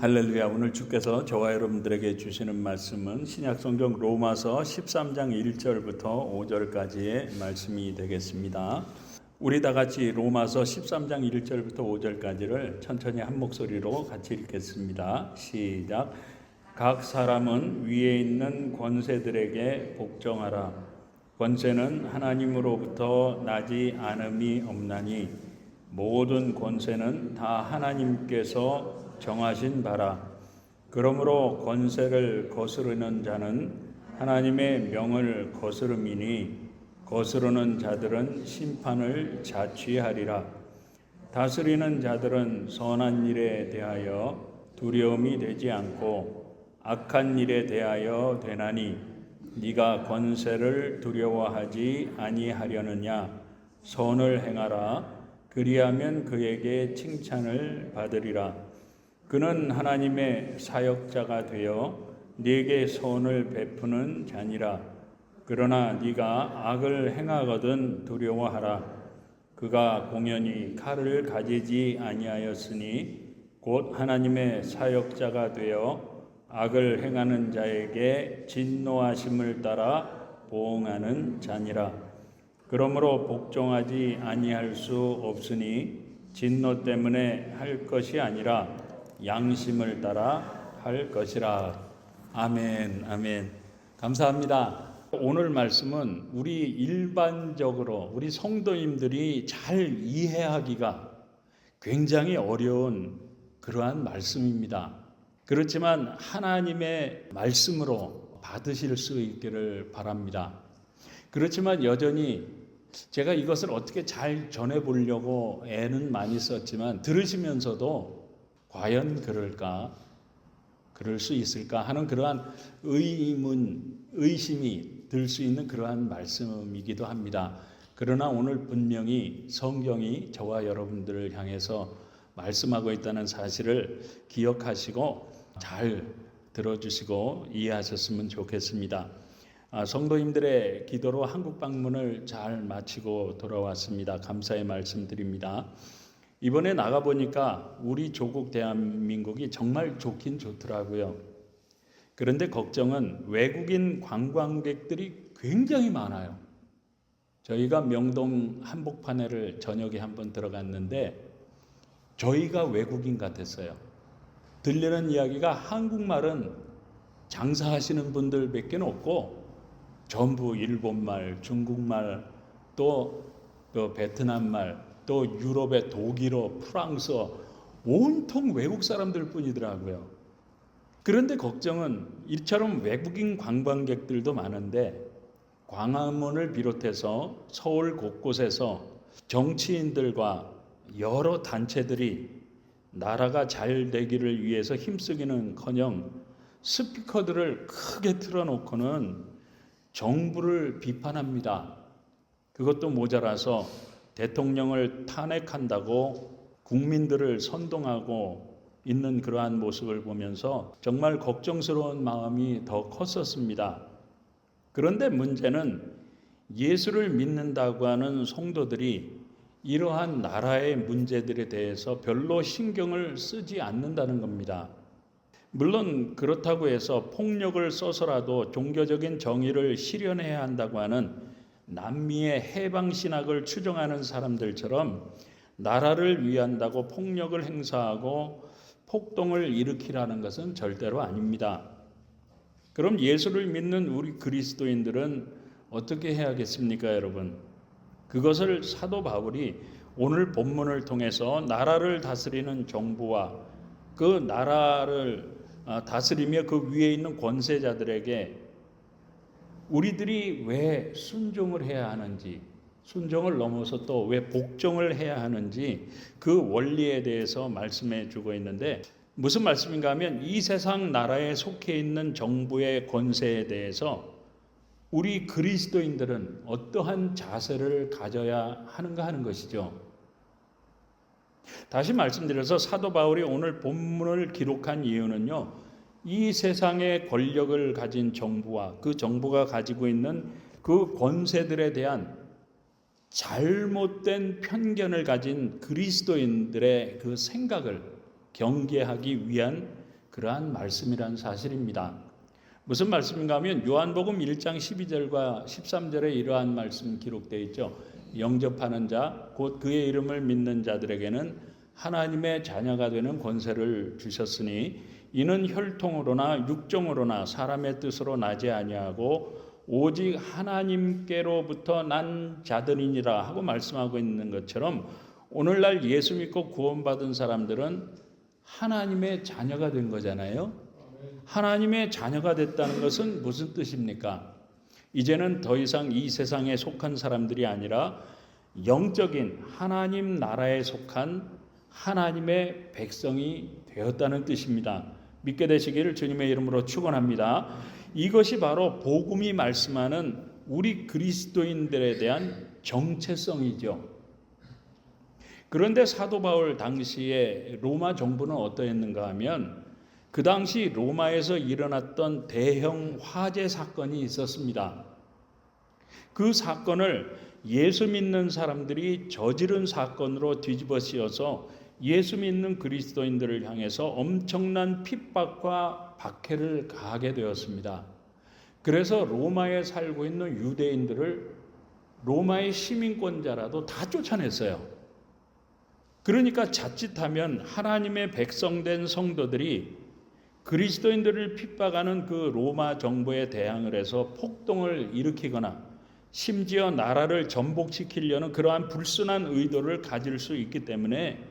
할렐루야. 오늘 주께서 저와 여러분들에게 주시는 말씀은 신약성경 로마서 13장 1절부터 5절까지의 말씀이 되겠습니다. 우리 다 같이 로마서 13장 1절부터 5절까지를 천천히 한 목소리로 같이 읽겠습니다. 시작. 각 사람은 위에 있는 권세들에게 복종하라. 권세는 하나님으로부터 나지 않음이 없나니 모든 권세는 다 하나님께서 정하신 바라. 그러므로 권세를 거스르는 자는 하나님의 명을 거스름이니 거스르는 자들은 심판을 자취하리라. 다스리는 자들은 선한 일에 대하여 두려움이 되지 않고 악한 일에 대하여 되나니 네가 권세를 두려워하지 아니하려느냐. 선을 행하라. 그리하면 그에게 칭찬을 받으리라. 그는 하나님의 사역자가 되어 네게 선을 베푸는 자니라. 그러나 네가 악을 행하거든 두려워하라. 그가 공연히 칼을 가지지 아니하였으니 곧 하나님의 사역자가 되어 악을 행하는 자에게 진노하심을 따라 보응하는 자니라. 그러므로 복종하지 아니할 수 없으니 진노 때문에 할 것이 아니라 양심을 따라 할 것이라. 아멘, 아멘. 감사합니다. 오늘 말씀은 우리 일반적으로 우리 성도님들이 잘 이해하기가 굉장히 어려운 그러한 말씀입니다. 그렇지만 하나님의 말씀으로 받으실 수 있기를 바랍니다. 그렇지만 여전히 제가 이것을 어떻게 잘 전해보려고 애는 많이 썼지만 들으시면서도 과연 그럴까? 그럴 수 있을까? 하는 그러한 의심이 들 수 있는 그러한 말씀이기도 합니다. 그러나 오늘 분명히 성경이 저와 여러분들을 향해서 말씀하고 있다는 사실을 기억하시고 잘 들어주시고 이해하셨으면 좋겠습니다. 성도님들의 기도로 한국 방문을 잘 마치고 돌아왔습니다. 감사의 말씀드립니다. 이번에 나가보니까 우리 조국 대한민국이 정말 좋긴 좋더라고요. 그런데 걱정은 외국인 관광객들이 굉장히 많아요. 저희가 명동 한복판에를 저녁에 한번 들어갔는데 저희가 외국인 같았어요. 들리는 이야기가 한국말은 장사하시는 분들밖에 없고 전부 일본말, 중국말, 또 베트남말, 또 유럽의 독일어, 프랑스어, 온통 외국 사람들 뿐이더라고요. 그런데 걱정은 이처럼 외국인 관광객들도 많은데 광화문을 비롯해서 서울 곳곳에서 정치인들과 여러 단체들이 나라가 잘 되기를 위해서 힘쓰기는커녕 스피커들을 크게 틀어놓고는 정부를 비판합니다. 그것도 모자라서 대통령을 탄핵한다고 국민들을 선동하고 있는 그러한 모습을 보면서 정말 걱정스러운 마음이 더 컸었습니다. 그런데 문제는 예수를 믿는다고 하는 성도들이 이러한 나라의 문제들에 대해서 별로 신경을 쓰지 않는다는 겁니다. 물론 그렇다고 해서 폭력을 써서라도 종교적인 정의를 실현해야 한다고 하는 남미의 해방신학을 추종하는 사람들처럼 나라를 위한다고 폭력을 행사하고 폭동을 일으키라는 것은 절대로 아닙니다. 그럼 예수를 믿는 우리 그리스도인들은 어떻게 해야겠습니까, 여러분? 그것을 사도 바울이 오늘 본문을 통해서 나라를 다스리는 정부와 그 나라를 다스리며 그 위에 있는 권세자들에게 우리들이 왜 순종을 해야 하는지, 순종을 넘어서 또 왜 복종을 해야 하는지 그 원리에 대해서 말씀해 주고 있는데 무슨 말씀인가 하면 이 세상 나라에 속해 있는 정부의 권세에 대해서 우리 그리스도인들은 어떠한 자세를 가져야 하는가 하는 것이죠. 다시 말씀드려서 사도 바울이 오늘 본문을 기록한 이유는요, 이 세상의 권력을 가진 정부와 그 정부가 가지고 있는 그 권세들에 대한 잘못된 편견을 가진 그리스도인들의 그 생각을 경계하기 위한 그러한 말씀이란 사실입니다. 무슨 말씀인가 하면 요한복음 1장 12절과 13절에 이러한 말씀 기록되어 있죠. 영접하는 자, 곧 그의 이름을 믿는 자들에게는 하나님의 자녀가 되는 권세를 주셨으니 이는 혈통으로나 육정으로나 사람의 뜻으로 나지 아니하고 오직 하나님께로부터 난 자들이니라 하고 말씀하고 있는 것처럼 오늘날 예수 믿고 구원받은 사람들은 하나님의 자녀가 된 거잖아요. 하나님의 자녀가 됐다는 것은 무슨 뜻입니까? 이제는 더 이상 이 세상에 속한 사람들이 아니라 영적인 하나님 나라에 속한 하나님의 백성이 되었다는 뜻입니다. 믿게 되시기를 주님의 이름으로 축원합니다. 이것이 바로 복음이 말씀하는 우리 그리스도인들에 대한 정체성이죠. 그런데 사도 바울 당시에 로마 정부는 어떠했는가 하면 그 당시 로마에서 일어났던 대형 화재 사건이 있었습니다. 그 사건을 예수 믿는 사람들이 저지른 사건으로 뒤집어 씌워서 예수 믿는 그리스도인들을 향해서 엄청난 핍박과 박해를 가하게 되었습니다. 그래서 로마에 살고 있는 유대인들을 로마의 시민권자라도 다 쫓아냈어요. 그러니까 자칫하면 하나님의 백성된 성도들이 그리스도인들을 핍박하는 그 로마 정부에 대항을 해서 폭동을 일으키거나 심지어 나라를 전복시키려는 그러한 불순한 의도를 가질 수 있기 때문에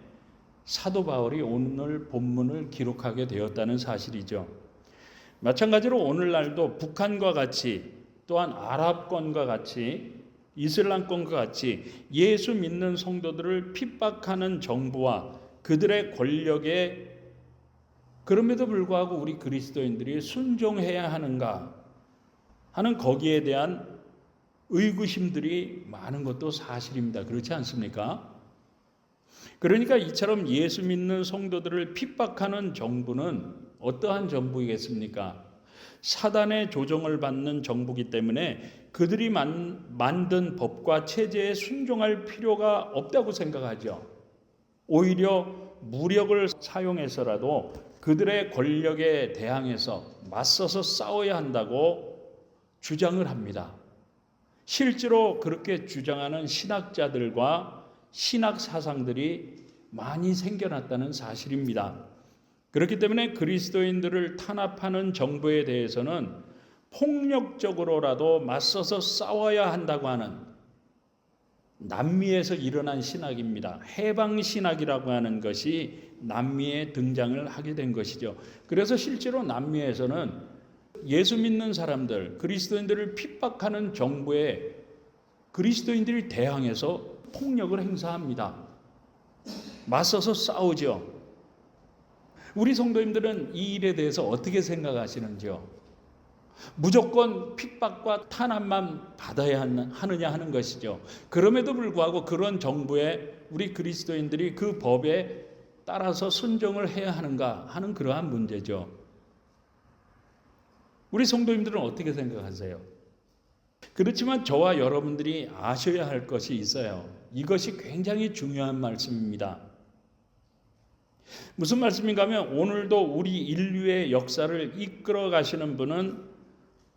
사도 바울이 오늘 본문을 기록하게 되었다는 사실이죠. 마찬가지로 오늘날도 북한과 같이 또한 아랍권과 같이 이슬람권과 같이 예수 믿는 성도들을 핍박하는 정부와 그들의 권력에 그럼에도 불구하고 우리 그리스도인들이 순종해야 하는가 하는 거기에 대한 의구심들이 많은 것도 사실입니다. 그렇지 않습니까? 그러니까 이처럼 예수 믿는 성도들을 핍박하는 정부는 어떠한 정부이겠습니까? 사단의 조정을 받는 정부이기 때문에 그들이 만든 법과 체제에 순종할 필요가 없다고 생각하죠. 오히려 무력을 사용해서라도 그들의 권력에 대항해서 맞서서 싸워야 한다고 주장을 합니다. 실제로 그렇게 주장하는 신학자들과 신학 사상들이 많이 생겨났다는 사실입니다. 그렇기 때문에 그리스도인들을 탄압하는 정부에 대해서는 폭력적으로라도 맞서서 싸워야 한다고 하는 남미에서 일어난 신학입니다. 해방신학이라고 하는 것이 남미에 등장을 하게 된 것이죠. 그래서 실제로 남미에서는 예수 믿는 사람들, 그리스도인들을 핍박하는 정부에 그리스도인들이 대항해서 폭력을 행사합니다. 맞서서 싸우죠. 우리 성도님들은 이 일에 대해서 어떻게 생각하시는지요? 무조건 핍박과 탄압만 받아야 하느냐 하는 것이죠. 그럼에도 불구하고 그런 정부에 우리 그리스도인들이 그 법에 따라서 순종을 해야 하는가 하는 그러한 문제죠. 우리 성도님들은 어떻게 생각하세요? 그렇지만 저와 여러분들이 아셔야 할 것이 있어요. 이것이 굉장히 중요한 말씀입니다. 무슨 말씀인가 하면 오늘도 우리 인류의 역사를 이끌어 가시는 분은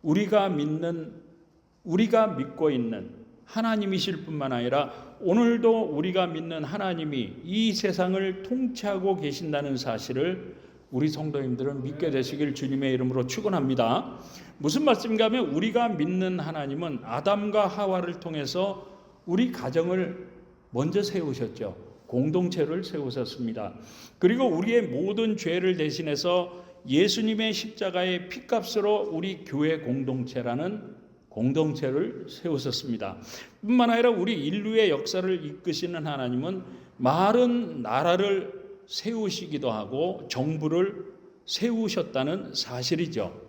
우리가 믿고 있는 하나님이실 뿐만 아니라 오늘도 우리가 믿는 하나님이 이 세상을 통치하고 계신다는 사실을 우리 성도님들은 믿게 되시길 주님의 이름으로 축원합니다. 무슨 말씀인가 하면 우리가 믿는 하나님은 아담과 하와를 통해서 우리 가정을 먼저 세우셨죠. 공동체를 세우셨습니다. 그리고 우리의 모든 죄를 대신해서 예수님의 십자가의 피값으로 우리 교회 공동체라는 공동체를 세우셨습니다. 뿐만 아니라 우리 인류의 역사를 이끄시는 하나님은 많은 나라를 세우시기도 하고 정부를 세우셨다는 사실이죠.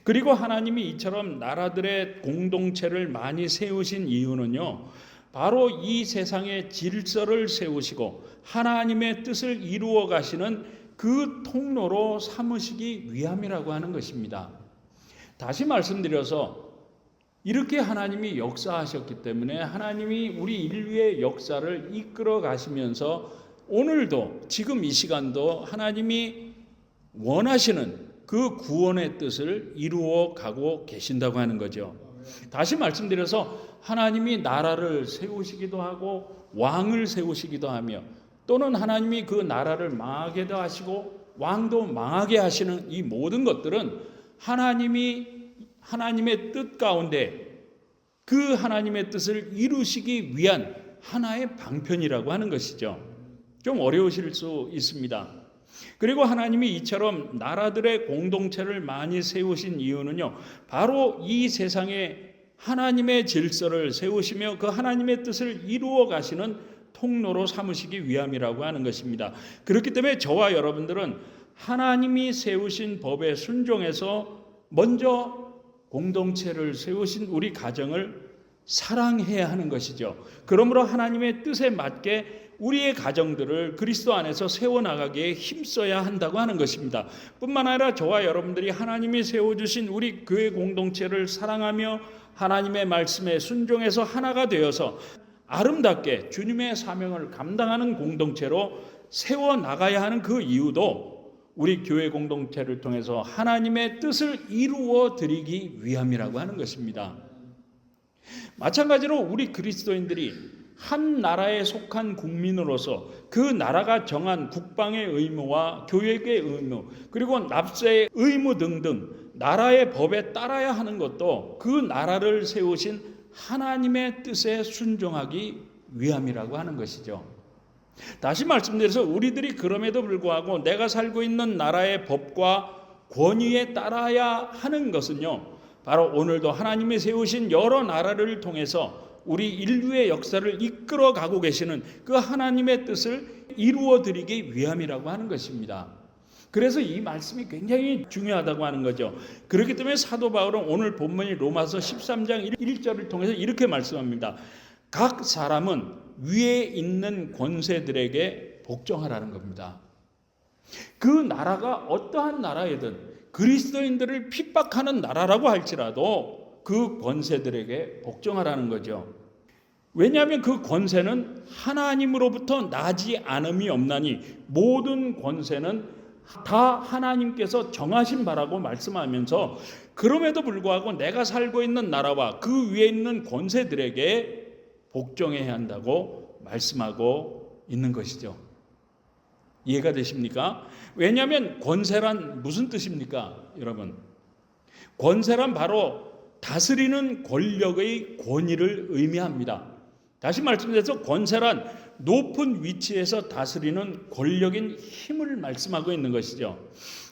그리고 하나님이 이처럼 나라들의 공동체를 많이 세우신 이유는요, 바로 이 세상의 질서를 세우시고 하나님의 뜻을 이루어 가시는 그 통로로 삼으시기 위함이라고 하는 것입니다. 다시 말씀드려서 이렇게 하나님이 역사하셨기 때문에 하나님이 우리 인류의 역사를 이끌어 가시면서 오늘도 지금 이 시간도 하나님이 원하시는 그 구원의 뜻을 이루어 가고 계신다고 하는 거죠. 다시 말씀드려서 하나님이 나라를 세우시기도 하고 왕을 세우시기도 하며 또는 하나님이 그 나라를 망하게도 하시고 왕도 망하게 하시는 이 모든 것들은 하나님의 뜻 가운데 그 하나님의 뜻을 이루시기 위한 하나의 방편이라고 하는 것이죠. 좀 어려우실 수 있습니다. 그리고 하나님이 이처럼 나라들의 공동체를 많이 세우신 이유는요, 바로 이 세상에 하나님의 질서를 세우시며 그 하나님의 뜻을 이루어 가시는 통로로 삼으시기 위함이라고 하는 것입니다. 그렇기 때문에 저와 여러분들은 하나님이 세우신 법에 순종해서 먼저 공동체를 세우신 우리 가정을 사랑해야 하는 것이죠. 그러므로 하나님의 뜻에 맞게 우리의 가정들을 그리스도 안에서 세워나가기에 힘써야 한다고 하는 것입니다. 뿐만 아니라 저와 여러분들이 하나님이 세워주신 우리 교회 공동체를 사랑하며 하나님의 말씀에 순종해서 하나가 되어서 아름답게 주님의 사명을 감당하는 공동체로 세워나가야 하는 그 이유도 우리 교회 공동체를 통해서 하나님의 뜻을 이루어 드리기 위함이라고 하는 것입니다. 마찬가지로 우리 그리스도인들이 한 나라에 속한 국민으로서 그 나라가 정한 국방의 의무와 교육의 의무 그리고 납세의 의무 등등 나라의 법에 따라야 하는 것도 그 나라를 세우신 하나님의 뜻에 순종하기 위함이라고 하는 것이죠. 다시 말씀드려서 우리들이 그럼에도 불구하고 내가 살고 있는 나라의 법과 권위에 따라야 하는 것은요, 바로 오늘도 하나님이 세우신 여러 나라를 통해서 우리 인류의 역사를 이끌어 가고 계시는 그 하나님의 뜻을 이루어 드리기 위함이라고 하는 것입니다. 그래서 이 말씀이 굉장히 중요하다고 하는 거죠. 그렇기 때문에 사도 바울은 오늘 본문이 로마서 13장 1절을 통해서 이렇게 말씀합니다. 각 사람은 위에 있는 권세들에게 복종하라는 겁니다. 그 나라가 어떠한 나라이든 그리스도인들을 핍박하는 나라라고 할지라도 그 권세들에게 복종하라는 거죠. 왜냐하면 그 권세는 하나님으로부터 나지 않음이 없나니 모든 권세는 다 하나님께서 정하신 바라고 말씀하면서 그럼에도 불구하고 내가 살고 있는 나라와 그 위에 있는 권세들에게 복종해야 한다고 말씀하고 있는 것이죠. 이해가 되십니까? 왜냐하면 권세란 무슨 뜻입니까, 여러분? 권세란 바로 다스리는 권력의 권위를 의미합니다. 다시 말씀드려서 권세란 높은 위치에서 다스리는 권력인 힘을 말씀하고 있는 것이죠.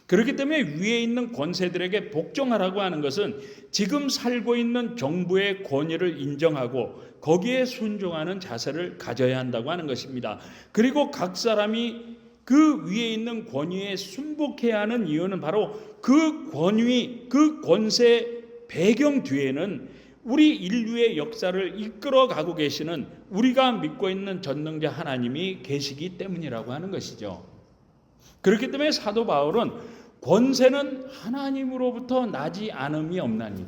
그렇기 때문에 위에 있는 권세들에게 복종하라고 하는 것은 지금 살고 있는 정부의 권위를 인정하고 거기에 순종하는 자세를 가져야 한다고 하는 것입니다. 그리고 각 사람이 그 위에 있는 권위에 순복해야 하는 이유는 바로 그 권위, 그 권세 배경 뒤에는 우리 인류의 역사를 이끌어 가고 계시는 우리가 믿고 있는 전능자 하나님이 계시기 때문이라고 하는 것이죠. 그렇기 때문에 사도 바울은 권세는 하나님으로부터 나지 않음이 없나니,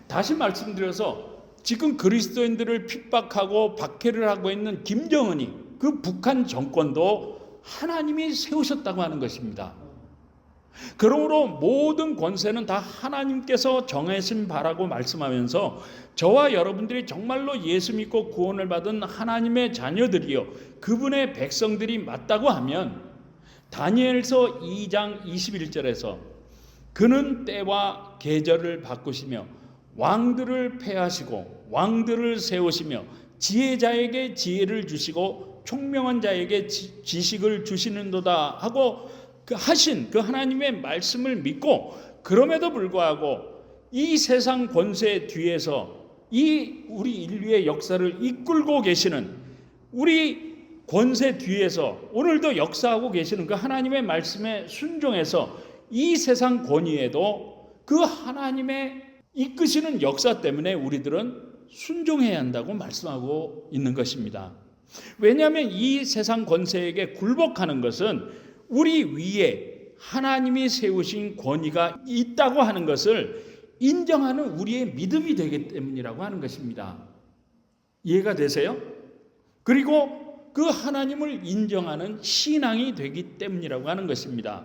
다시 말씀드려서 지금 그리스도인들을 핍박하고 박해를 하고 있는 김정은이 그 북한 정권도 하나님이 세우셨다고 하는 것입니다. 그러므로 모든 권세는 다 하나님께서 정하신 바라고 말씀하면서 저와 여러분들이 정말로 예수 믿고 구원을 받은 하나님의 자녀들이요 그분의 백성들이 맞다고 하면 다니엘서 2장 21절에서 그는 때와 계절을 바꾸시며 왕들을 폐하시고 왕들을 세우시며 지혜자에게 지혜를 주시고 총명한 자에게 지식을 주시는도다 하고 하신 그 하나님의 말씀을 믿고 그럼에도 불구하고 이 세상 권세 뒤에서 이 우리 인류의 역사를 이끌고 계시는 우리 권세 뒤에서 오늘도 역사하고 계시는 그 하나님의 말씀에 순종해서 이 세상 권위에도 그 하나님의 이끄시는 역사 때문에 우리들은 순종해야 한다고 말씀하고 있는 것입니다. 왜냐하면 이 세상 권세에게 굴복하는 것은 우리 위에 하나님이 세우신 권위가 있다고 하는 것을 인정하는 우리의 믿음이 되기 때문이라고 하는 것입니다. 이해가 되세요? 그리고 그 하나님을 인정하는 신앙이 되기 때문이라고 하는 것입니다.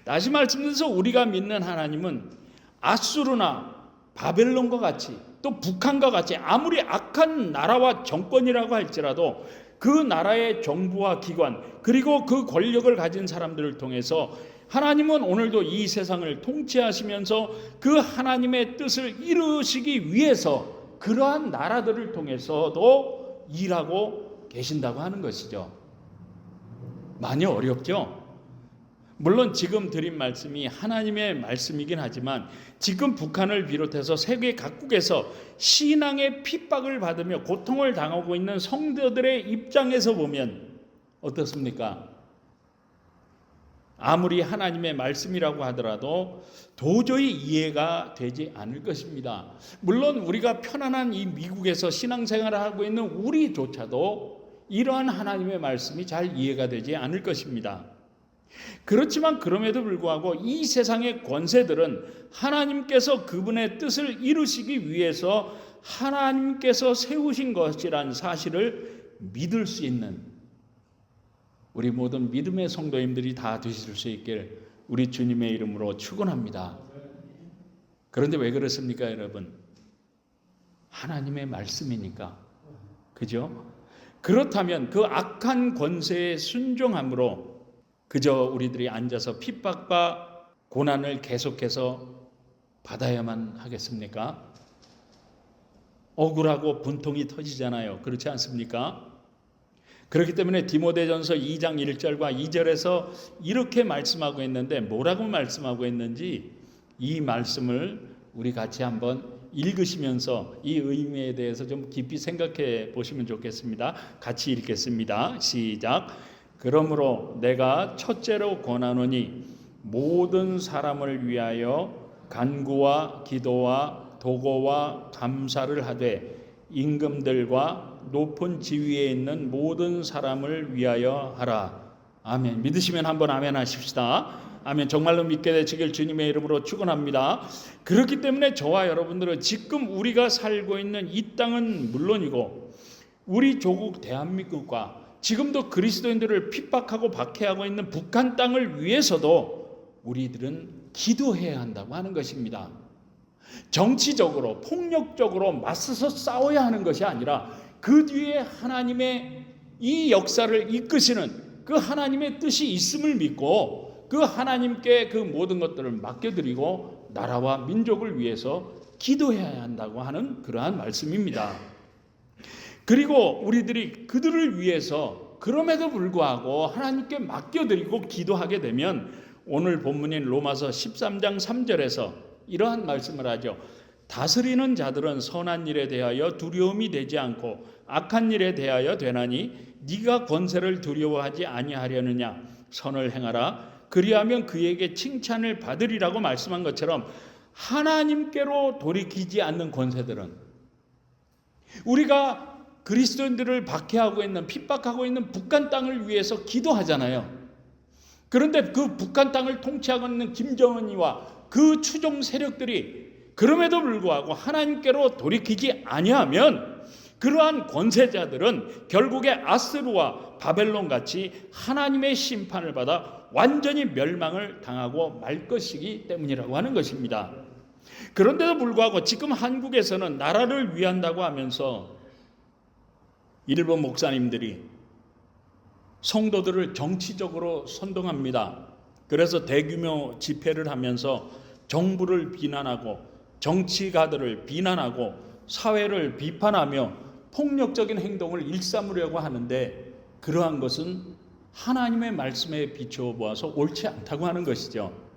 다시 말씀드려서 우리가 믿는 하나님은 아수르나 바벨론과 같이 또 북한과 같이 아무리 악한 나라와 정권이라고 할지라도 그 나라의 정부와 기관 그리고 그 권력을 가진 사람들을 통해서 하나님은 오늘도 이 세상을 통치하시면서 그 하나님의 뜻을 이루시기 위해서 그러한 나라들을 통해서도 일하고 계신다고 하는 것이죠. 많이 어렵죠? 물론 지금 드린 말씀이 하나님의 말씀이긴 하지만 지금 북한을 비롯해서 세계 각국에서 신앙의 핍박을 받으며 고통을 당하고 있는 성도들의 입장에서 보면 어떻습니까? 아무리 하나님의 말씀이라고 하더라도 도저히 이해가 되지 않을 것입니다. 물론 우리가 편안한 이 미국에서 신앙생활을 하고 있는 우리조차도 이러한 하나님의 말씀이 잘 이해가 되지 않을 것입니다. 그렇지만 그럼에도 불구하고 이 세상의 권세들은 하나님께서 그분의 뜻을 이루시기 위해서 하나님께서 세우신 것이란 사실을 믿을 수 있는 우리 모든 믿음의 성도님들이 다 되실 수 있길 우리 주님의 이름으로 축원합니다. 그런데 왜 그렇습니까, 여러분? 하나님의 말씀이니까. 그죠? 그렇다면 그 악한 권세에 순종함으로 그저 우리들이 앉아서 핍박과 고난을 계속해서 받아야만 하겠습니까? 억울하고 분통이 터지잖아요. 그렇지 않습니까? 그렇기 때문에 디모데전서 2장 1절과 2절에서 이렇게 말씀하고 있는데 뭐라고 말씀하고 있는지 이 말씀을 우리 같이 한번 읽으시면서 이 의미에 대해서 좀 깊이 생각해 보시면 좋겠습니다. 같이 읽겠습니다. 시작. 그러므로 내가 첫째로 권하노니 모든 사람을 위하여 간구와 기도와 도고와 감사를 하되 임금들과 높은 지위에 있는 모든 사람을 위하여 하라. 아멘. 믿으시면 한번 아멘 하십시다. 아멘. 정말로 믿게 되시길 주님의 이름으로 축원합니다. 그렇기 때문에 저와 여러분들은 지금 우리가 살고 있는 이 땅은 물론이고 우리 조국 대한민국과 지금도 그리스도인들을 핍박하고 박해하고 있는 북한 땅을 위해서도 우리들은 기도해야 한다고 하는 것입니다. 정치적으로 폭력적으로 맞서서 싸워야 하는 것이 아니라 그 뒤에 하나님의 이 역사를 이끄시는 그 하나님의 뜻이 있음을 믿고 그 하나님께 그 모든 것들을 맡겨드리고 나라와 민족을 위해서 기도해야 한다고 하는 그러한 말씀입니다. 그리고 우리들이 그들을 위해서 그럼에도 불구하고 하나님께 맡겨드리고 기도하게 되면 오늘 본문인 로마서 13장 3절에서 이러한 말씀을 하죠. 다스리는 자들은 선한 일에 대하여 두려움이 되지 않고 악한 일에 대하여 되나니 네가 권세를 두려워하지 아니하려느냐. 선을 행하라. 그리하면 그에게 칭찬을 받으리라고 말씀한 것처럼 하나님께로 돌이키지 않는 권세들은 우리가 그리스도인들을 박해하고 있는 핍박하고 있는 북한 땅을 위해서 기도하잖아요. 그런데 그 북한 땅을 통치하고 있는 김정은이와 그 추종 세력들이 그럼에도 불구하고 하나님께로 돌이키지 아니하면 그러한 권세자들은 결국에 아스루와 바벨론 같이 하나님의 심판을 받아 완전히 멸망을 당하고 말 것이기 때문이라고 하는 것입니다. 그런데도 불구하고 지금 한국에서는 나라를 위한다고 하면서 일본 목사님들이 성도들을 정치적으로 선동합니다. 그래서 대규모 집회를 하면서 정부를 비난하고 정치가들을 비난하고 사회를 비판하며 폭력적인 행동을 일삼으려고 하는데 그러한 것은 하나님의 말씀에 비추어 보아서 옳지 않다고 하는 것이죠.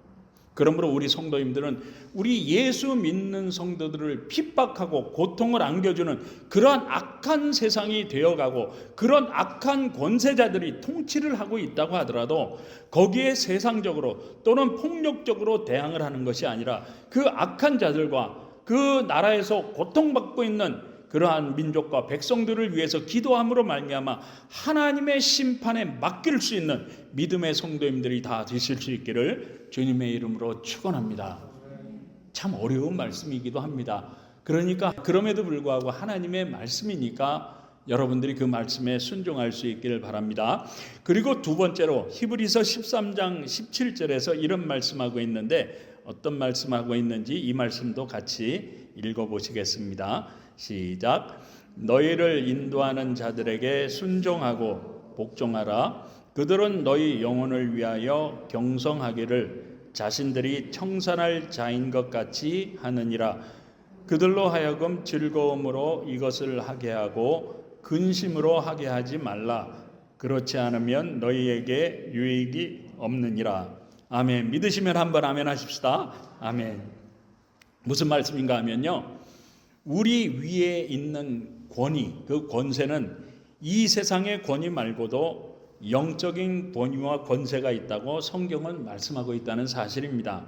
그러므로 우리 성도님들은 우리 예수 믿는 성도들을 핍박하고 고통을 안겨주는 그러한 악한 세상이 되어가고 그런 악한 권세자들이 통치를 하고 있다고 하더라도 거기에 세상적으로 또는 폭력적으로 대항을 하는 것이 아니라 그 악한 자들과 그 나라에서 고통받고 있는 그러한 민족과 백성들을 위해서 기도함으로 말미암아 하나님의 심판에 맡길 수 있는 믿음의 성도님들이 다 되실 수 있기를 주님의 이름으로 축원합니다. 참 어려운 말씀이기도 합니다. 그러니까 그럼에도 불구하고 하나님의 말씀이니까 여러분들이 그 말씀에 순종할 수 있기를 바랍니다. 그리고 두 번째로 히브리서 13장 17절에서 이런 말씀하고 있는데 어떤 말씀하고 있는지 이 말씀도 같이 읽어보시겠습니다. 시작. 너희를 인도하는 자들에게 순종하고 복종하라. 그들은 너희 영혼을 위하여 경성하기를 자신들이 청산할 자인 것 같이 하느니라. 그들로 하여금 즐거움으로 이것을 하게 하고 근심으로 하게 하지 말라. 그렇지 않으면 너희에게 유익이 없느니라. 아멘. 믿으시면 한번 아멘 하십시다. 아멘. 무슨 말씀인가 하면요, 우리 위에 있는 권위, 그 권세는 이 세상의 권위 말고도 영적인 권위와 권세가 있다고 성경은 말씀하고 있다는 사실입니다.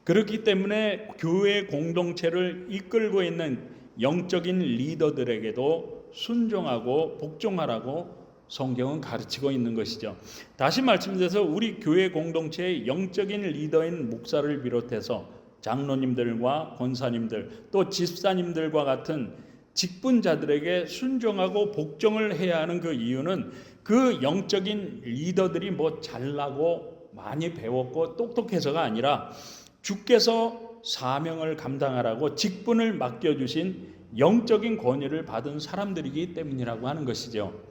그렇기 때문에 교회 공동체를 이끌고 있는 영적인 리더들에게도 순종하고 복종하라고 성경은 가르치고 있는 것이죠. 다시 말씀드려서 우리 교회 공동체의 영적인 리더인 목사를 비롯해서 장로님들과 권사님들 또 집사님들과 같은 직분자들에게 순종하고 복종을 해야 하는 그 이유는 그 영적인 리더들이 뭐 잘나고 많이 배웠고 똑똑해서가 아니라 주께서 사명을 감당하라고 직분을 맡겨주신 영적인 권위를 받은 사람들이기 때문이라고 하는 것이죠.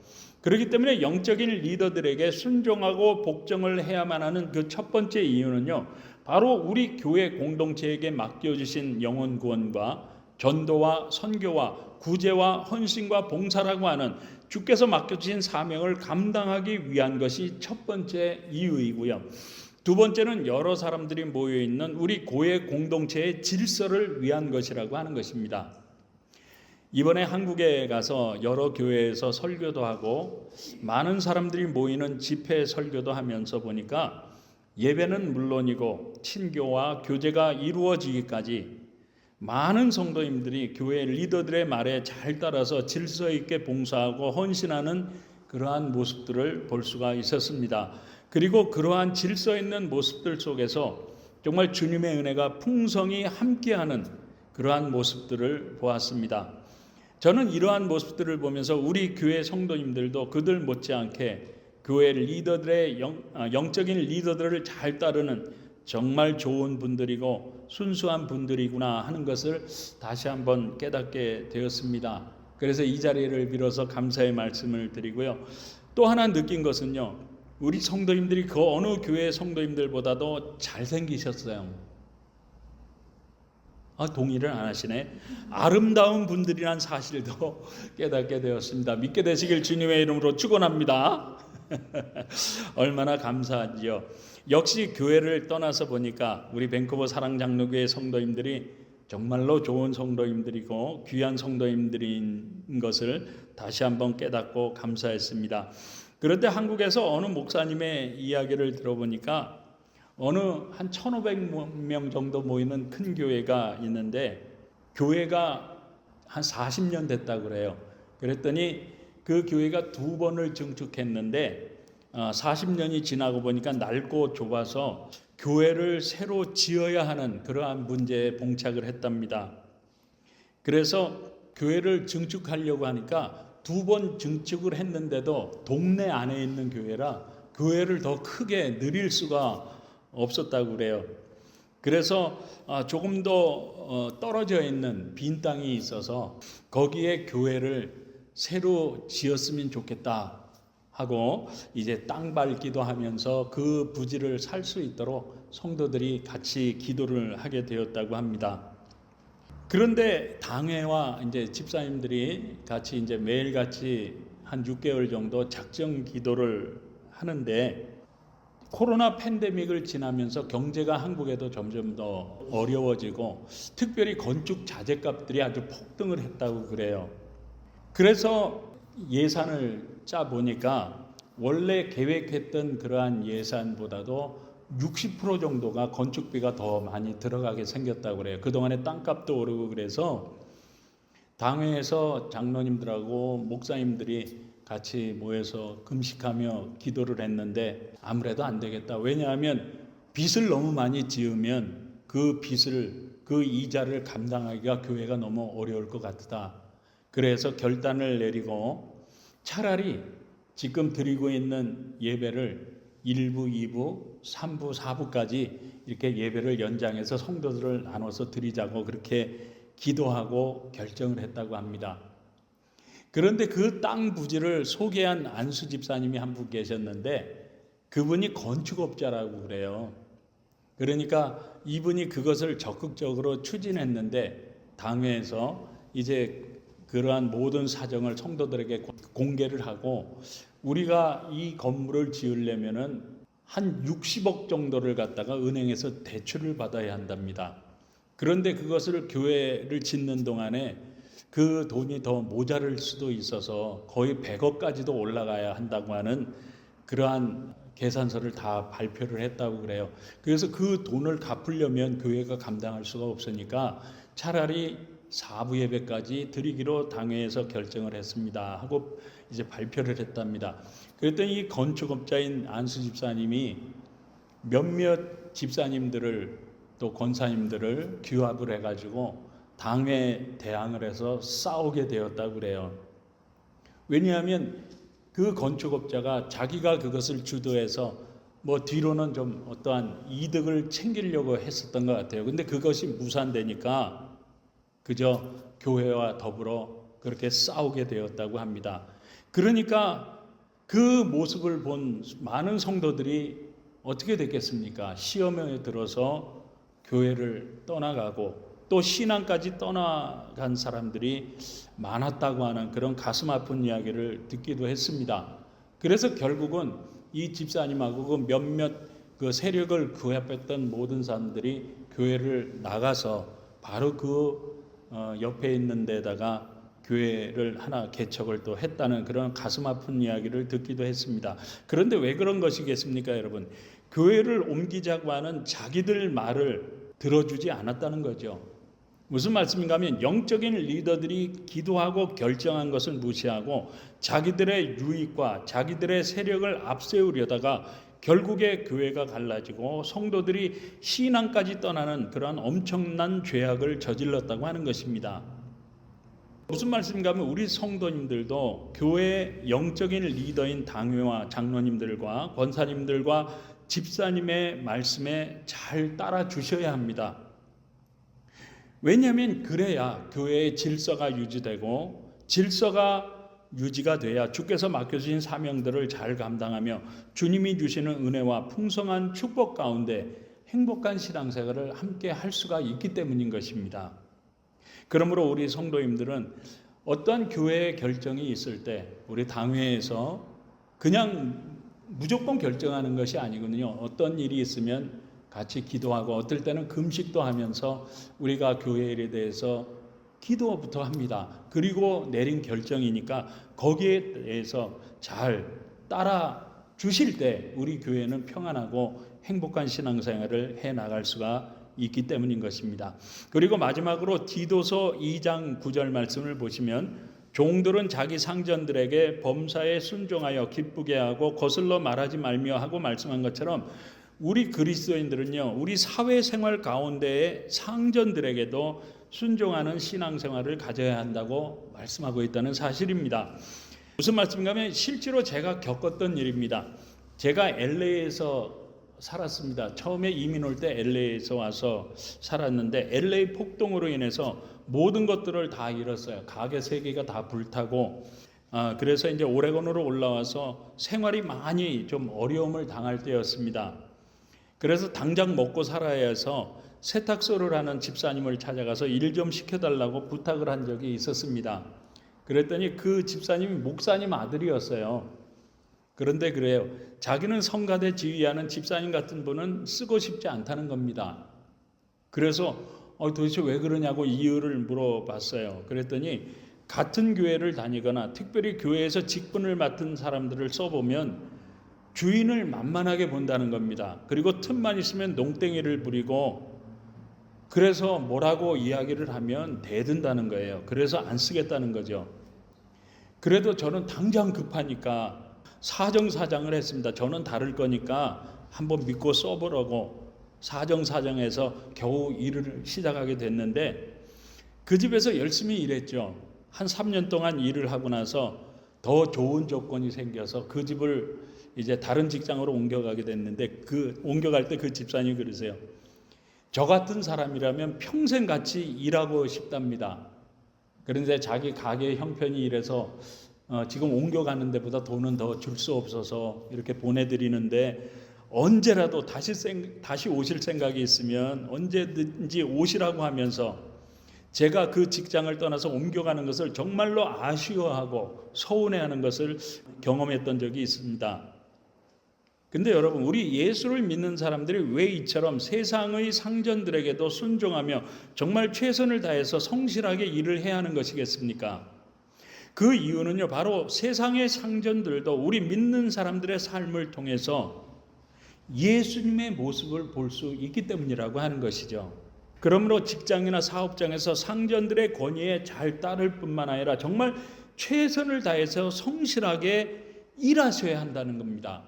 그렇기 때문에 영적인 리더들에게 순종하고 복종을 해야만 하는 그 첫 번째 이유는요, 바로 우리 교회 공동체에게 맡겨주신 영혼 구원과 전도와 선교와 구제와 헌신과 봉사라고 하는 주께서 맡겨주신 사명을 감당하기 위한 것이 첫 번째 이유이고요. 두 번째는 여러 사람들이 모여있는 우리 교회 공동체의 질서를 위한 것이라고 하는 것입니다. 이번에 한국에 가서 여러 교회에서 설교도 하고 많은 사람들이 모이는 집회 설교도 하면서 보니까 예배는 물론이고 친교와 교제가 이루어지기까지 많은 성도님들이 교회 리더들의 말에 잘 따라서 질서 있게 봉사하고 헌신하는 그러한 모습들을 볼 수가 있었습니다. 그리고 그러한 질서 있는 모습들 속에서 정말 주님의 은혜가 풍성히 함께하는 그러한 모습들을 보았습니다. 저는 이러한 모습들을 보면서 우리 교회 성도님들도 그들 못지않게 교회 리더들의 영적인 리더들을 잘 따르는 정말 좋은 분들이고 순수한 분들이구나 하는 것을 다시 한번 깨닫게 되었습니다. 그래서 이 자리를 빌어서 감사의 말씀을 드리고요. 또 하나 느낀 것은요, 우리 성도님들이 그 어느 교회 성도님들보다도 잘생기셨어요. 동의를 안 하시네. 아름다운 분들이란 사실도 깨닫게 되었습니다. 믿게 되시길 주님의 이름으로 축원합니다. 얼마나 감사하지요. 역시 교회를 떠나서 보니까 우리 밴쿠버 사랑장로교회 성도님들이 정말로 좋은 성도님들이고 귀한 성도님들인 것을 다시 한번 깨닫고 감사했습니다. 그런데 한국에서 어느 목사님의 이야기를 들어보니까 어느 한 1,500명 정도 모이는 큰 교회가 있는데 교회가 한 40년 됐다고 그래요. 그랬더니 그 교회가 2번을 증축했는데 40년이 지나고 보니까 낡고 좁아서 교회를 새로 지어야 하는 그러한 문제에 봉착을 했답니다. 그래서 교회를 증축하려고 하니까 2번 증축을 했는데도 동네 안에 있는 교회라 교회를 더 크게 늘릴 수가 없었다고 그래요. 그래서 조금 더 떨어져 있는 빈 땅이 있어서 거기에 교회를 새로 지었으면 좋겠다 하고 이제 땅 밟기도 하면서 그 부지를 살 수 있도록 성도들이 같이 기도를 하게 되었다고 합니다. 그런데 당회와 이제 집사님들이 같이 이제 매일같이 한 6개월 정도 작정 기도를 하는데 코로나 팬데믹을 지나면서 경제가 한국에도 점점 더 어려워지고 특별히 건축 자재값들이 아주 폭등을 했다고 그래요. 그래서 예산을 짜 보니까 원래 계획했던 그러한 예산보다도 60% 정도가 건축비가 더 많이 들어가게 생겼다고 그래요. 그동안에 땅값도 오르고 그래서 당회에서 장로님들하고 목사님들이 같이 모여서 금식하며 기도를 했는데 아무래도 안 되겠다. 왜냐하면 빚을 너무 많이 지으면 그 빚을 그 이자를 감당하기가 교회가 너무 어려울 것 같다. 그래서 결단을 내리고 차라리 지금 드리고 있는 예배를 1부, 2부, 3부, 4부까지 이렇게 예배를 연장해서 성도들을 나눠서 드리자고 그렇게 기도하고 결정을 했다고 합니다. 그런데 그 땅 부지를 소개한 안수 집사님이 한 분 계셨는데 그분이 건축업자라고 그래요. 그러니까 이분이 그것을 적극적으로 추진했는데 당회에서 이제 그러한 모든 사정을 성도들에게 공개를 하고 우리가 이 건물을 지으려면은 한 60억 정도를 갖다가 은행에서 대출을 받아야 한답니다. 그런데 그것을 교회를 짓는 동안에 그 돈이 더 모자랄 수도 있어서 거의 100억까지도 올라가야 한다고 하는 그러한 계산서를 다 발표를 했다고 그래요. 그래서 그 돈을 갚으려면 교회가 감당할 수가 없으니까 차라리 4부 예배까지 드리기로 당회에서 결정을 했습니다 하고 이제 발표를 했답니다. 그랬더니 이 건축업자인 안수 집사님이 몇몇 집사님들을 또 권사님들을 규합을 해가지고 당회 대항을 해서 싸우게 되었다고 그래요. 왜냐하면 그 건축업자가 자기가 그것을 주도해서 뭐 뒤로는 좀 어떠한 이득을 챙기려고 했었던 것 같아요. 근데 그것이 무산되니까 그저 교회와 더불어 그렇게 싸우게 되었다고 합니다. 그러니까 그 모습을 본 많은 성도들이 어떻게 됐겠습니까? 시험에 들어서 교회를 떠나가고 또 신앙까지 떠나간 사람들이 많았다고 하는 그런 가슴 아픈 이야기를 듣기도 했습니다. 그래서 결국은 이 집사님하고 그 몇몇 그 세력을 구합했던 모든 사람들이 교회를 나가서 바로 그 옆에 있는 데다가 교회를 하나 개척을 또 했다는 그런 가슴 아픈 이야기를 듣기도 했습니다. 그런데 왜 그런 것이겠습니까, 여러분? 교회를 옮기자고 하는 자기들 말을 들어주지 않았다는 거죠. 무슨 말씀인가 하면 영적인 리더들이 기도하고 결정한 것을 무시하고 자기들의 유익과 자기들의 세력을 앞세우려다가 결국에 교회가 갈라지고 성도들이 신앙까지 떠나는 그러한 엄청난 죄악을 저질렀다고 하는 것입니다. 무슨 말씀인가 하면 우리 성도님들도 교회 영적인 리더인 당회와 장로님들과 권사님들과 집사님의 말씀에 잘 따라 주셔야 합니다. 왜냐하면 그래야 교회의 질서가 유지되고 질서가 유지가 돼야 주께서 맡겨주신 사명들을 잘 감당하며 주님이 주시는 은혜와 풍성한 축복 가운데 행복한 신앙생활을 함께 할 수가 있기 때문인 것입니다. 그러므로 우리 성도님들은 어떠한 교회의 결정이 있을 때 우리 당회에서 그냥 무조건 결정하는 것이 아니거든요. 어떤 일이 있으면 같이 기도하고 어떨 때는 금식도 하면서 우리가 교회 일에 대해서 기도부터 합니다. 그리고 내린 결정이니까 거기에 대해서 잘 따라 주실 때 우리 교회는 평안하고 행복한 신앙생활을 해나갈 수가 있기 때문인 것입니다. 그리고 마지막으로 디도서 2장 9절 말씀을 보시면 종들은 자기 상전들에게 범사에 순종하여 기쁘게 하고 거슬러 말하지 말며 하고 말씀한 것처럼 우리 그리스도인들은요, 우리 사회생활 가운데의 상전들에게도 순종하는 신앙생활을 가져야 한다고 말씀하고 있다는 사실입니다. 무슨 말씀인가 하면 실제로 제가 겪었던 일입니다. 제가 LA에서 살았습니다. 처음에 이민 올 때 LA에서 와서 살았는데 LA 폭동으로 인해서 모든 것들을 다 잃었어요. 가게 3개가 다 불타고 그래서 이제 오레곤으로 올라와서 생활이 많이 좀 어려움을 당할 때였습니다. 그래서 당장 먹고 살아야 해서 세탁소를 하는 집사님을 찾아가서 일 좀 시켜달라고 부탁을 한 적이 있었습니다. 그랬더니 그 집사님이 목사님 아들이었어요. 그런데 그래요. 자기는 성가대 지휘하는 집사님 같은 분은 쓰고 싶지 않다는 겁니다. 그래서 도대체 왜 그러냐고 이유를 물어봤어요. 그랬더니 같은 교회를 다니거나 특별히 교회에서 직분을 맡은 사람들을 써보면 주인을 만만하게 본다는 겁니다. 그리고 틈만 있으면 농땡이를 부리고 그래서 뭐라고 이야기를 하면 대든다는 거예요. 그래서 안 쓰겠다는 거죠. 그래도 저는 당장 급하니까 사정사정을 했습니다. 저는 다를 거니까 한번 믿고 써보라고 사정사정해서 겨우 일을 시작하게 됐는데 그 집에서 열심히 일했죠. 한 3년 동안 일을 하고 나서 더 좋은 조건이 생겨서 그 집을 이제 다른 직장으로 옮겨가게 됐는데 옮겨갈 때 그 집사님이 그러세요. 저 같은 사람이라면 평생 같이 일하고 싶답니다. 그런데 자기 가게 형편이 이래서 지금 옮겨가는 데보다 돈은 더 줄 수 없어서 이렇게 보내드리는데 언제라도 다시 오실 생각이 있으면 언제든지 오시라고 하면서 제가 그 직장을 떠나서 옮겨가는 것을 정말로 아쉬워하고 서운해하는 것을 경험했던 적이 있습니다. 근데 여러분, 우리 예수를 믿는 사람들이 왜 이처럼 세상의 상전들에게도 순종하며 정말 최선을 다해서 성실하게 일을 해야 하는 것이겠습니까? 그 이유는요, 바로 세상의 상전들도 우리 믿는 사람들의 삶을 통해서 예수님의 모습을 볼 수 있기 때문이라고 하는 것이죠. 그러므로 직장이나 사업장에서 상전들의 권위에 잘 따를 뿐만 아니라 정말 최선을 다해서 성실하게 일하셔야 한다는 겁니다.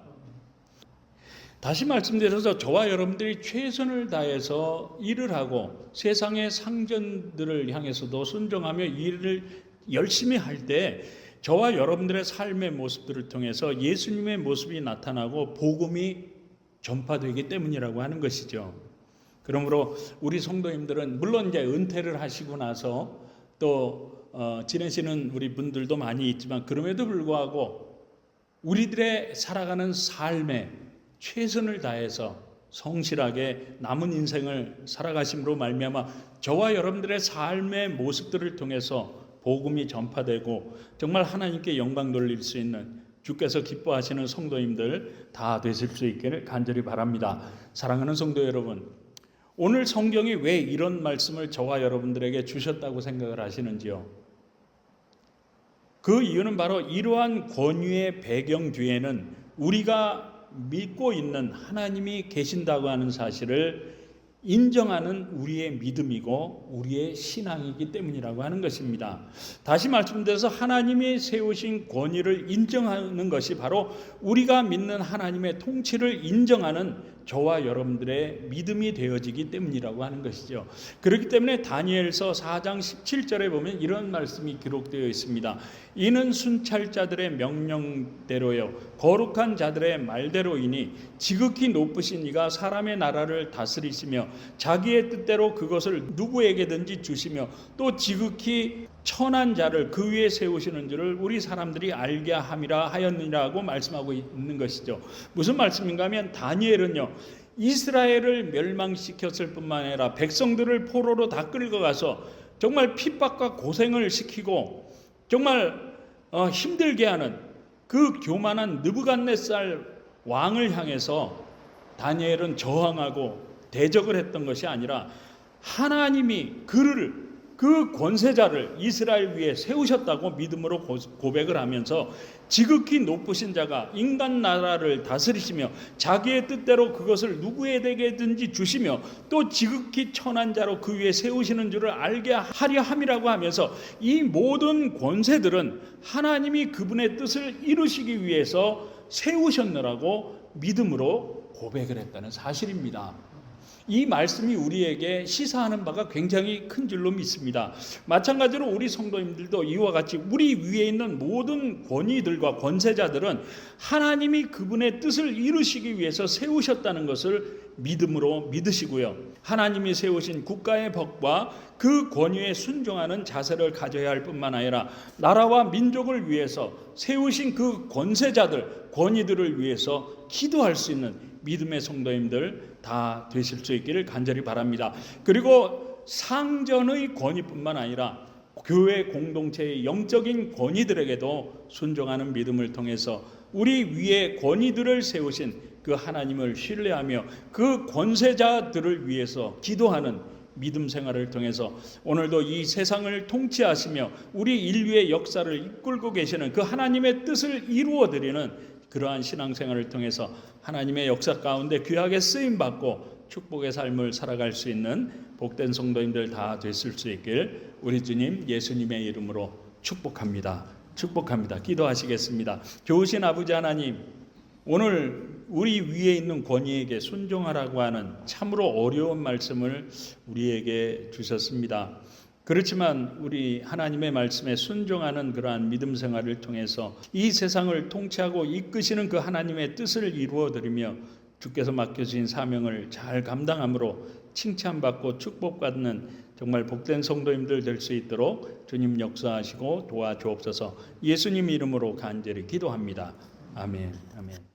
다시 말씀드려서 저와 여러분들이 최선을 다해서 일을 하고 세상의 상전들을 향해서도 순종하며 일을 열심히 할 때 저와 여러분들의 삶의 모습들을 통해서 예수님의 모습이 나타나고 복음이 전파되기 때문이라고 하는 것이죠. 그러므로 우리 성도님들은 물론 이제 은퇴를 하시고 나서 또 지내시는 우리 분들도 많이 있지만 그럼에도 불구하고 우리들의 살아가는 삶에 최선을 다해서 성실하게 남은 인생을 살아가심으로 말미암아 저와 여러분들의 삶의 모습들을 통해서 복음이 전파되고 정말 하나님께 영광 돌릴 수 있는 주께서 기뻐하시는 성도님들 다 되실 수 있기를 간절히 바랍니다. 사랑하는 성도 여러분, 오늘 성경이 왜 이런 말씀을 저와 여러분들에게 주셨다고 생각을 하시는지요? 그 이유는 바로 이러한 권위의 배경 뒤에는 우리가 믿고 있는 하나님이 계신다고 하는 사실을 인정하는 우리의 믿음이고 우리의 신앙이기 때문이라고 하는 것입니다. 다시 말씀드려서 하나님이 세우신 권위를 인정하는 것이 바로 우리가 믿는 하나님의 통치를 인정하는 저와 여러분들의 믿음이 되어지기 때문이라고 하는 것이죠. 그렇기 때문에 다니엘서 4장 17절에 보면 이런 말씀이 기록되어 있습니다. 이는 순찰자들의 명령대로요 거룩한 자들의 말대로이니 지극히 높으신 이가 사람의 나라를 다스리시며 자기의 뜻대로 그것을 누구에게든지 주시며 또 지극히 천한 자를 그 위에 세우시는 줄을 우리 사람들이 알게 함이라 하였느니라고 말씀하고 있는 것이죠. 무슨 말씀인가 하면 다니엘은요 이스라엘을 멸망시켰을 뿐만 아니라 백성들을 포로로 다 끌고 가서 정말 핍박과 고생을 시키고 정말 힘들게 하는 그 교만한 느부갓네살 왕을 향해서 다니엘은 저항하고 대적을 했던 것이 아니라 하나님이 그를 그 권세자를 이스라엘 위에 세우셨다고 믿음으로 고백을 하면서 지극히 높으신 자가 인간 나라를 다스리시며 자기의 뜻대로 그것을 누구에게든지 주시며 또 지극히 천한 자로 그 위에 세우시는 줄을 알게 하려 함이라고 하면서 이 모든 권세들은 하나님이 그분의 뜻을 이루시기 위해서 세우셨느라고 믿음으로 고백을 했다는 사실입니다. 이 말씀이 우리에게 시사하는 바가 굉장히 큰 줄로 믿습니다. 마찬가지로 우리 성도님들도 이와 같이 우리 위에 있는 모든 권위들과 권세자들은 하나님이 그분의 뜻을 이루시기 위해서 세우셨다는 것을 믿음으로 믿으시고요. 하나님이 세우신 국가의 법과 그 권위에 순종하는 자세를 가져야 할 뿐만 아니라 나라와 민족을 위해서 세우신 그 권세자들, 권위들을 위해서 기도할 수 있는 믿음의 성도님들 다 되실 수 있기를 간절히 바랍니다. 그리고 상전의 권위뿐만 아니라 교회 공동체의 영적인 권위들에게도 순종하는 믿음을 통해서 우리 위에 권위들을 세우신 그 하나님을 신뢰하며 그 권세자들을 위해서 기도하는 믿음 생활을 통해서 오늘도 이 세상을 통치하시며 우리 인류의 역사를 이끌고 계시는 그 하나님의 뜻을 이루어드리는 그러한 신앙생활을 통해서 하나님의 역사 가운데 귀하게 쓰임받고 축복의 삶을 살아갈 수 있는 복된 성도님들 다 되실 수 있길 우리 주님 예수님의 이름으로 축복합니다. 축복합니다. 기도하시겠습니다. 좋으신 아버지 하나님, 오늘 우리 위에 있는 권위에게 순종하라고 하는 참으로 어려운 말씀을 우리에게 주셨습니다. 그렇지만 우리 하나님의 말씀에 순종하는 그러한 믿음 생활을 통해서 이 세상을 통치하고 이끄시는 그 하나님의 뜻을 이루어드리며 주께서 맡겨주신 사명을 잘 감당함으로 칭찬받고 축복받는 정말 복된 성도님들 될 수 있도록 주님 역사하시고 도와주옵소서. 예수님 이름으로 간절히 기도합니다. 아멘. 아멘.